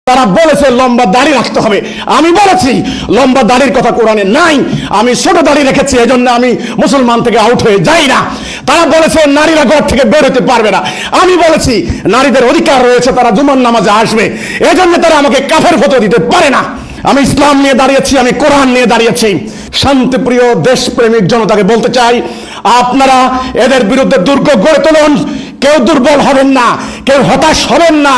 তারা বলেছে লম্বা দাড়ি রাখতে হবে। আমি বলেছি লম্বা দাড়ির কথা কোরআনে নাই, আমি ছোট দাড়ি রেখেছি, এজন্য আমি মুসলমান থেকে আউট হয়ে যাই না। তারা বলেছে নারীরা ঘর থেকে বের হতে পারবে না, আমি বলেছি নারীদের অধিকার রয়েছে, তারা জুমার নামাজে আসবে, এজন্য তারা আমাকে কাফের ফতোয়া দিতে পারে না। আমি ইসলাম নিয়ে দাঁড়িয়েছি, আমি কোরআন নিয়ে দাঁড়িয়েছি। শান্তিপ্রিয় দেশপ্রেমিক জনতাকে বলতে চাই, আপনারা এদের বিরুদ্ধে দুর্গ গড়ে তুলুন। কেউ দুর্বল হবেন না, কেউ হতাশ হবেন না।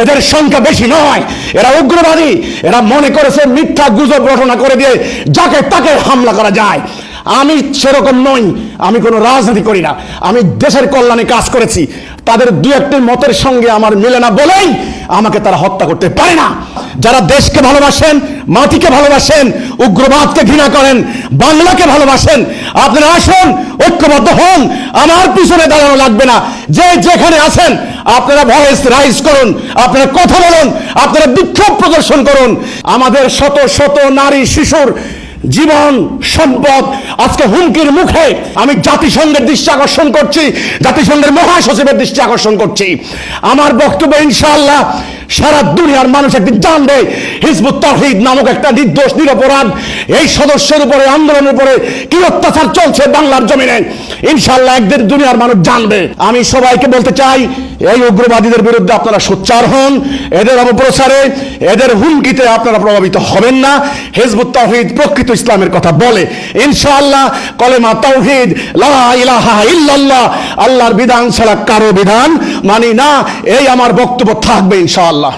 এদের সংখ্যা বেশি নয়, এরা উগ্রবাদী। এরা মনে করেছে মিথ্যা গুজব রটনা করে দিয়ে যাকে তাকে হামলা করা যায়। আমি সেরকম নই, আমি কোনো রাজনীতি করি না, আমি দেশের কল্যাণে কাজ করেছি। তাদের দু একটি মতের সঙ্গে আমার মেলে না বলেই আমাকে তারা হত্যা করতে পারে না। যারা দেশকে ভালোবাসেন, মাটিকে ভালোবাসেন, উগ্রবাদকে ঘৃণা করেন, বাংলাকে ভালোবাসেন, আপনারা আসুন, ঐক্যবদ্ধ হন। আমার পিছনে দাঁড়ানো লাগবে না। যে যেখানে আছেন আপনারা ভয়েস রাইজ করুন, আপনারা কথা বলুন, আপনারা বিক্ষোভ প্রদর্শন করুন। আমাদের শত শত নারী শিশুর জীবন সম্পদ আজকে হুমকির মুখে। আমি জাতিসংঘের দৃষ্টি আকর্ষণ করছি, জাতিসংঘের মহাসচিবের দৃষ্টি আকর্ষণ করছি। আমার বক্তব্য ইনশাআল্লাহ সারা দুনিয়ার মানুষ একদিন জানবে হিজবুত তাওহীদ নামক একটা নির্দোষ নিরপরাধ এই সদস্যের উপরে, আন্দোলনের উপরে কি অত্যাচার চলছে বাংলার জমিনে। ইনশাআল্লাহ একদিন দুনিয়ার মানুষ জানবে। আমি সবাইকে বলতে চাই, এই উগ্রবাদীদের বিরুদ্ধে আপনারা সোচ্চার হন। এদের অপপ্রচারে, এদের হুমকিতে আপনারা প্রভাবিত হবেন না। হিজবুত তাওহীদ প্রকৃত ইসলামের কথা বলে। ইনশাআল্লাহ কলেমা তাওহীদ, লা ইলাহা ইল্লাল্লাহ, আল্লাহর বিধান ছাড়া কারো বিধান মানি না, এই আমার বক্তব্য থাকবে ইনশাআল্লাহ।